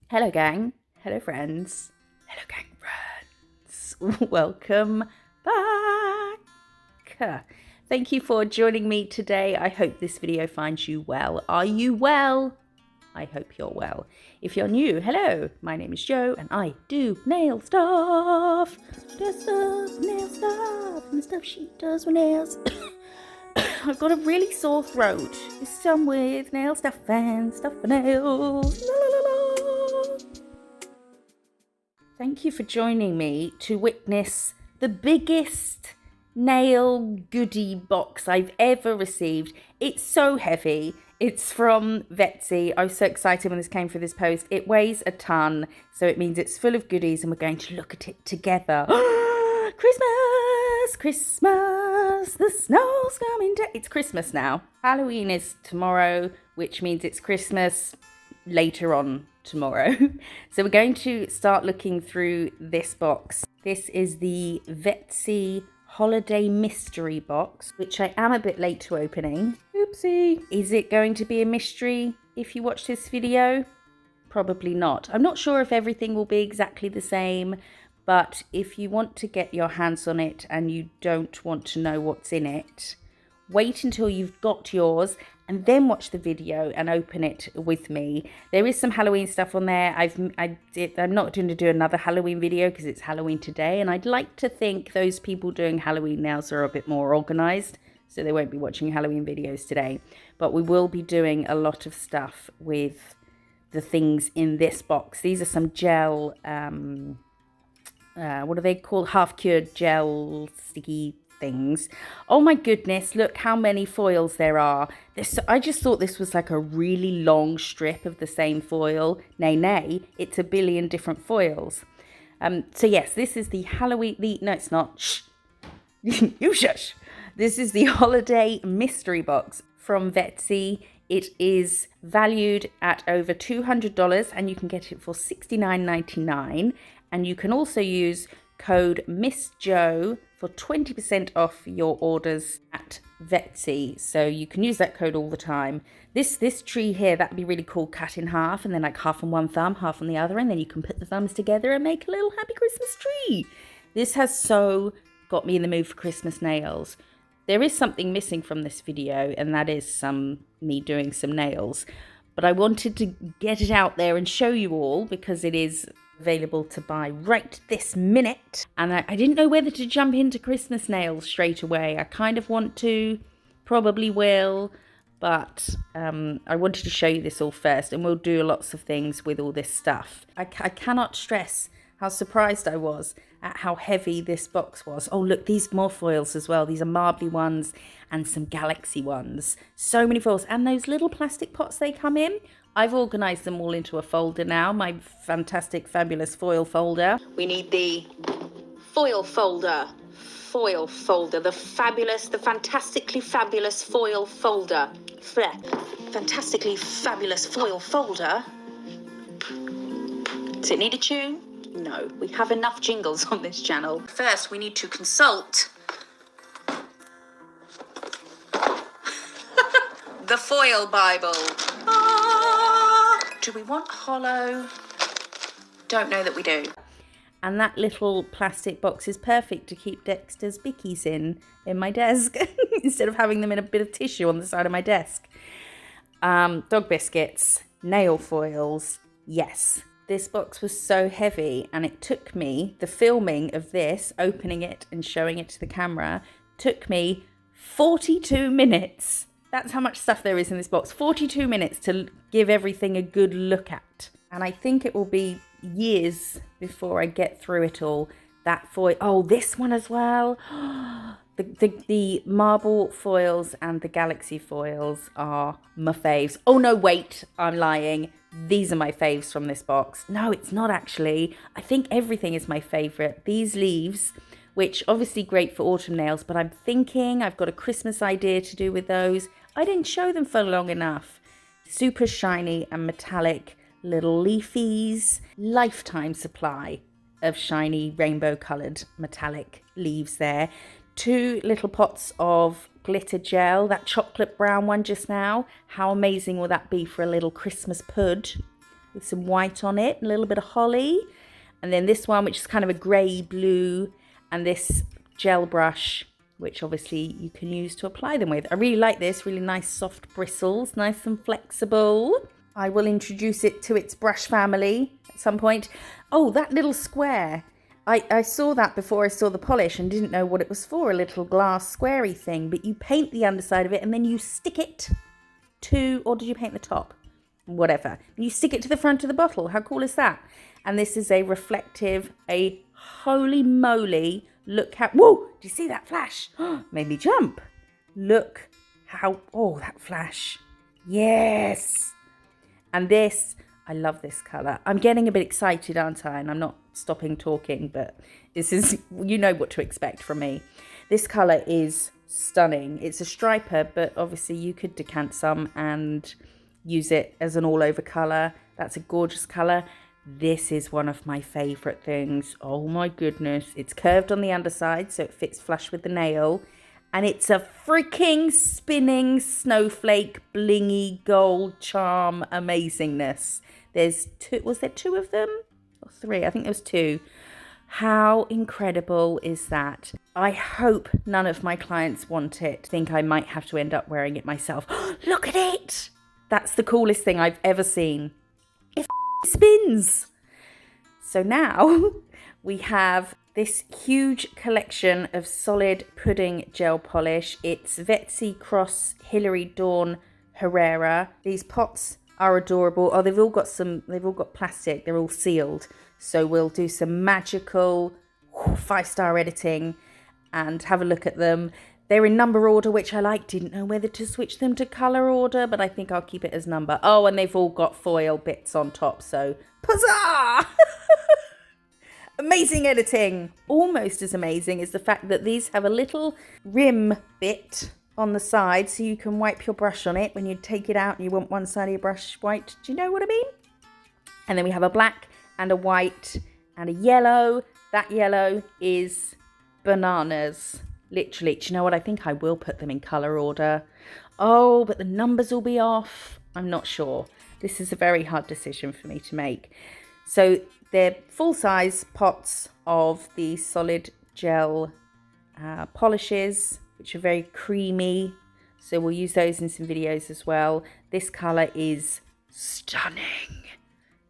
Hello gang, hello friends, hello gang friends, welcome back. Thank you for joining me today. I hope this video finds you well. Are you well? I hope you're well. If you're new, hello, my name is Jo and I do nail stuff. Does stuff, nail stuff, and the stuff she does with nails. I've got a really sore throat. It's done with nail stuff and stuff for nails. La, la, la, la. Thank you for joining me to witness the biggest nail goodie box I've ever received. It's so heavy. It's from Vettsy. I was so excited when this came through this post. It weighs a ton, so it means it's full of goodies and we're going to look at it together. Christmas! Christmas! The snow's coming down. It's Christmas now. Halloween is tomorrow, which means it's Christmas later on tomorrow. So we're going to start looking through this box. This is the Vettsy Holiday Mystery Box, which I am a bit late to opening. Oopsie. Is it going to be a mystery if you watch this video? Probably not. I'm not sure if everything will be exactly the same, but if you want to get your hands on it and you don't want to know what's in it, wait until you've got yours and then watch the video and open it with me. There is some Halloween stuff on there. I'm not going to do another Halloween video because it's Halloween today, and I'd like to think those people doing Halloween nails are a bit more organized, so they won't be watching Halloween videos today. But we will be doing a lot of stuff with the things in this box. These are some gel, what are they called? Half-cured gel sticky things. Oh my goodness, look how many foils there are. I just thought this was like a really long strip of the same foil. Nay, it's a billion different foils. So yes, this is the Halloween, no it's not, shh, you shush. This is the Holiday Mystery Box from Vettsy. It is valued at over $200 and you can get it for $69.99, and you can also use code MISSJO for 20% off your orders at Vettsy. So you can use that code all the time. This tree here, that'd be really cool, cut in half, and then like half on one thumb, half on the other, and then you can put the thumbs together and make a little happy Christmas tree. This has so got me in the mood for Christmas nails. There is something missing from this video, and that is me doing some nails. But I wanted to get it out there and show you all because it is available to buy right this minute. And I didn't know whether to jump into Christmas nails straight away. I kind of want to, probably will, but I wanted to show you this all first, and we'll do lots of things with all this stuff. I cannot stress how surprised I was at how heavy this box was. Oh look, these more foils as well. These are marbly ones and some galaxy ones. So many foils, and those little plastic pots they come in. I've organised them all into a folder now, my fantastic, fabulous foil folder. We need the foil folder, the fabulous, the fantastically fabulous foil folder. Fantastically fabulous foil folder. Does it need a tune? No, we have enough jingles on this channel. First, we need to consult the foil Bible. Do we want hollow? Don't know that we do. And that little plastic box is perfect to keep Dexter's bickies in my desk instead of having them in a bit of tissue on the side of my desk. Dog biscuits, nail foils, yes. This box was so heavy, and it took me, the filming of this, opening it and showing it to the camera, took me 42 minutes. That's how much stuff there is in this box. 42 minutes to give everything a good look at. And I think it will be years before I get through it all. That foil, oh, this one as well. The marble foils and the galaxy foils are my faves. Oh no, wait, I'm lying. These are my faves from this box. No, it's not actually. I think everything is my favourite. These leaves, which obviously great for autumn nails, but I'm thinking I've got a Christmas idea to do with those. I didn't show them for long enough. Super shiny and metallic little leafies. Lifetime supply of shiny rainbow coloured metallic leaves there. 2 little pots of glitter gel, that chocolate brown one just now. How amazing will that be for a little Christmas pud? with some white on it, a little bit of holly. And then this one, which is kind of a grey blue, and this gel brush, which obviously you can use to apply them with. I really like this, really nice soft bristles, nice and flexible. I will introduce it to its brush family at some point. Oh, that little square. I saw that before I saw the polish and didn't know what it was for, a little glass squarey thing. But you paint the underside of it and then you stick it to, or did you paint the top? Whatever. You stick it to the front of the bottle. How cool is that? And this is a reflective, a holy moly, look how, whoa, do you see that flash? Made me jump. Look how, oh, that flash. Yes. And this, I love this colour. I'm getting a bit excited, aren't I? And I'm not stopping talking, but this is, you know what to expect from me. This colour is stunning. It's a striper, but obviously you could decant some and use it as an all-over colour. That's a gorgeous colour. This is one of my favourite things. Oh my goodness. It's curved on the underside, so it fits flush with the nail. And it's a freaking spinning snowflake, blingy gold charm amazingness. There's two, was there two of them? Or three? I think there was two. How incredible is that? I hope none of my clients want it. Think I might have to end up wearing it myself. Look at it! That's the coolest thing I've ever seen. It spins! So now we have this huge collection of solid pudding gel polish. It's Vettsy Cross Hilary Dawn Herrera. These pots are adorable. Oh, they've all got plastic. They're all sealed. So we'll do some magical 5-star editing and have a look at them. They're in number order, which I like. Didn't know whether to switch them to colour order, but I think I'll keep it as number. Oh, and they've all got foil bits on top, so huzzah! Amazing editing. Almost as amazing is the fact that these have a little rim bit on the side so you can wipe your brush on it when you take it out and you want one side of your brush white. Do you know what I mean? And then we have a black and a white and a yellow. That yellow is bananas. Literally. Do you know what? I think I will put them in colour order. Oh, but the numbers will be off. I'm not sure. This is a very hard decision for me to make. So they're full-size pots of the solid gel polishes, which are very creamy. So we'll use those in some videos as well. This colour is stunning.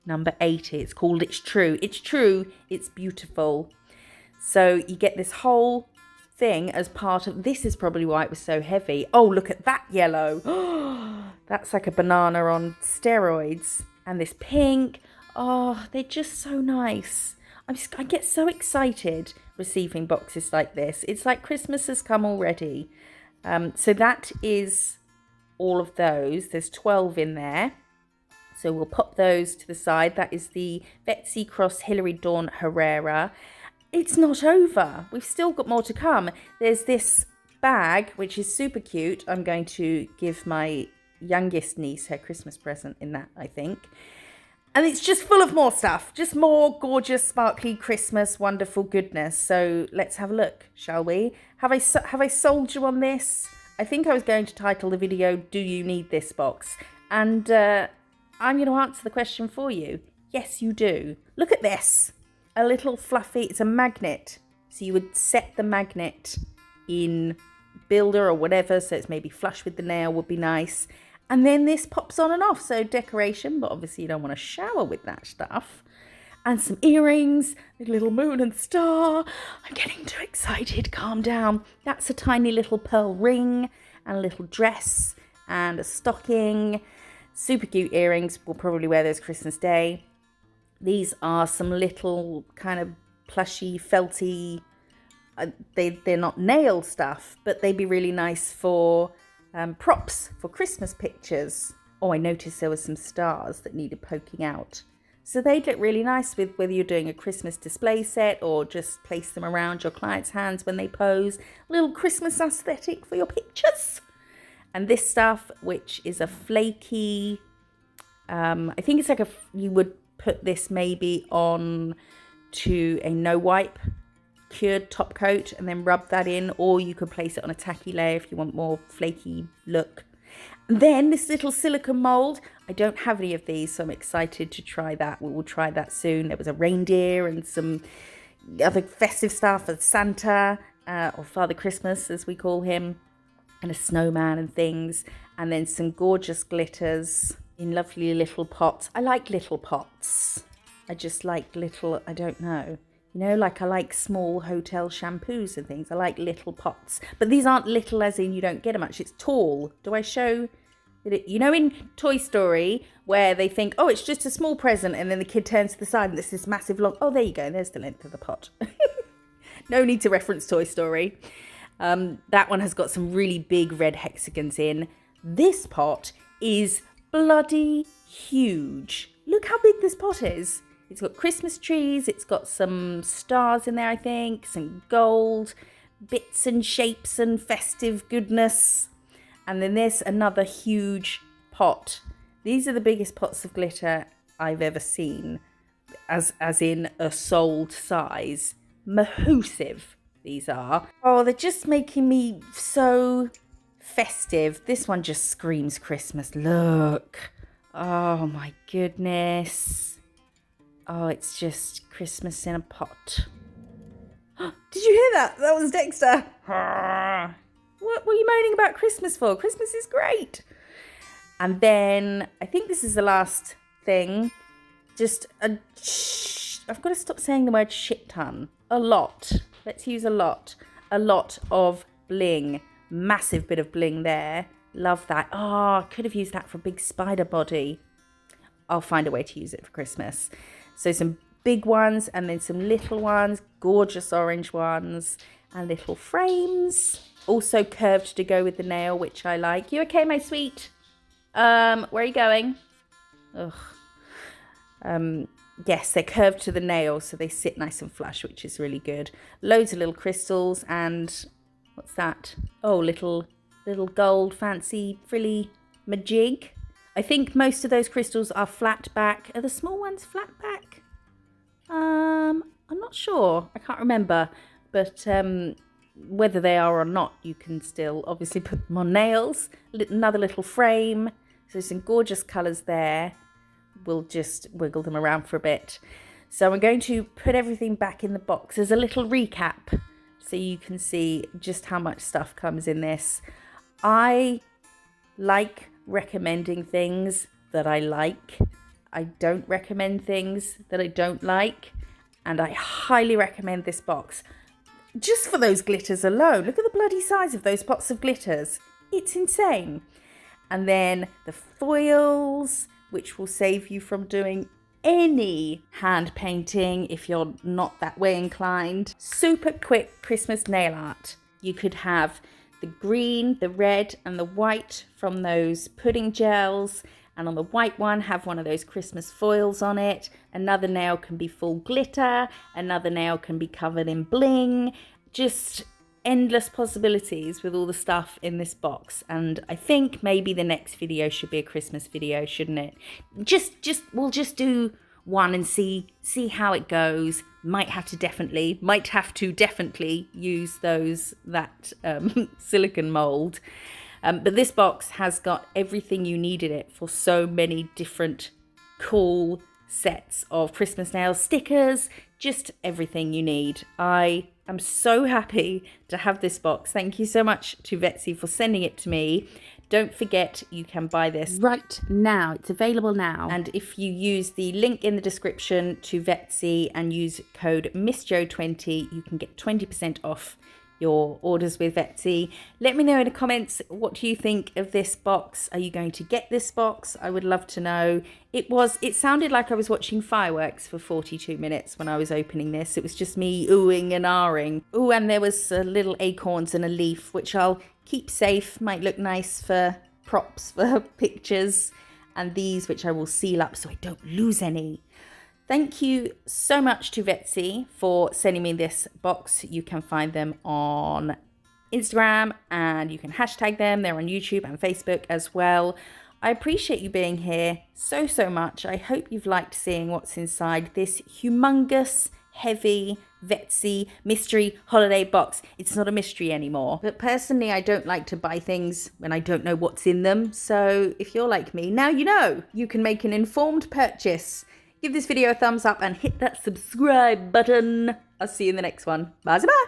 Number 80. It's called It's True. It's True. It's beautiful. So you get this whole thing as part of, this is probably why it was so heavy. Oh, look at that yellow. That's like a banana on steroids. And this pink. Oh, they're just so nice. I get so excited receiving boxes like this. It's like Christmas has come already. So that is all of those. There's 12 in there. So we'll pop those to the side. That is the Vettsy Cross Hilary Dawn Herrera. It's not over. We've still got more to come. There's this bag, which is super cute. I'm going to give my youngest niece her Christmas present in that, I think. And it's just full of more stuff. Just more gorgeous, sparkly Christmas, wonderful goodness. So let's have a look, shall we? Have I sold you on this? I think I was going to title the video, Do You Need This Box? And I'm going to answer the question for you. Yes, you do. Look at this. A little fluffy, it's a magnet. So you would set the magnet in Builder or whatever. So it's maybe flush with the nail would be nice. And then this pops on and off. So decoration, but obviously you don't want to shower with that stuff. And some earrings, a little moon and star. I'm getting too excited. Calm down. That's a tiny little pearl ring and a little dress and a stocking. Super cute earrings. We'll probably wear those Christmas Day. These are some little kind of plushy, felty. They're not nail stuff, but they'd be really nice for props for Christmas pictures. Oh, I noticed there were some stars that needed poking out. So they'd look really nice with whether you're doing a Christmas display set or just place them around your client's hands when they pose. A little Christmas aesthetic for your pictures. And this stuff, which is a flaky, I think it's like you would put this maybe on to a no wipe cured top coat and then rub that in, or you could place it on a tacky layer if you want more flaky look. And then this little silicone mold. I don't have any of these, so I'm excited to try that. We will try that soon. There was a reindeer and some other festive stuff, a Santa, or Father Christmas as we call him, and a snowman and things, and then some gorgeous glitters in lovely little pots. I like little pots. I just like little, I don't know. You know, like I like small hotel shampoos and things. I like little pots. But these aren't little as in you don't get them much. It's tall. Do I show it? You know in Toy Story where they think, oh, it's just a small present, and then the kid turns to the side and there's this massive long... Oh, there you go. There's the length of the pot. No need to reference Toy Story. That one has got some really big red hexagons in. This pot is bloody huge. Look how big this pot is. It's got Christmas trees. It's got some stars in there, I think. Some gold bits and shapes and festive goodness. And then there's another huge pot. These are the biggest pots of glitter I've ever seen. As in a sold size. Massive, these are. Oh, they're just making me so festive. This one just screams Christmas. Look. Oh, my goodness. Oh, it's just Christmas in a pot. Did you hear that? That was Dexter. What were you moaning about Christmas for? Christmas is great. And then I think this is the last thing. I've got to stop saying the word shit ton. A lot. Let's use a lot. A lot of bling. Massive bit of bling there. Love that. Oh, I could have used that for a big spider body. I'll find a way to use it for Christmas. So some big ones and then some little ones, gorgeous orange ones and little frames. Also curved to go with the nail, which I like. You okay, my sweet? Where are you going? Ugh. Yes, they're curved to the nail, so they sit nice and flush, which is really good. Loads of little crystals and what's that? Oh, little gold fancy frilly majig. I think most of those crystals are flat back. Are the small ones flat back? I'm not sure. I can't remember. But whether they are or not, you can still obviously put them on nails. Another little frame. So some gorgeous colours there. We'll just wiggle them around for a bit. So I'm going to put everything back in the box as a little recap so you can see just how much stuff comes in this. I like recommending things that I like. I don't recommend things that I don't like, and I highly recommend this box just for those glitters alone. Look at the bloody size of those pots of glitters. It's insane. And then the foils, which will save you from doing any hand painting if you're not that way inclined. Super quick Christmas nail art. You could have the green, the red and the white from those pudding gels, and on the white one have one of those Christmas foils on it. Another nail can be full glitter, another nail can be covered in bling. Just endless possibilities with all the stuff in this box. And I think maybe the next video should be a Christmas video, shouldn't it? We'll just do one and see how it goes. Might have to definitely use that silicone mold. But this box has got everything you need in it for so many different cool sets of Christmas nails, stickers, just everything you need. I am so happy to have this box. Thank you so much to Vettsy for sending it to me. Don't forget, you can buy this right now. It's available now. And if you use the link in the description to Vettsy and use code MISSJO20, you can get 20% off your orders with Vettsy. Let me know in the comments, what do you think of this box? Are you going to get this box? I would love to know. It sounded like I was watching fireworks for 42 minutes when I was opening this. It was just me oohing and ahhing. Ooh, and there was little acorns and a leaf, which I'll keep safe. Might look nice for props for pictures. And these, which I will seal up so I don't lose any. Thank you so much to Vettsy for sending me this box. You can find them on Instagram and you can hashtag them. They're on YouTube and Facebook as well. I appreciate you being here so much. I hope you've liked seeing what's inside this humongous, heavy Vettsy Mystery Holiday Box. It's not a mystery anymore. But personally, I don't like to buy things when I don't know what's in them. So if you're like me, now you know. You can make an informed purchase. Give this video a thumbs up and hit that subscribe button. I'll see you in the next one. Bye-bye.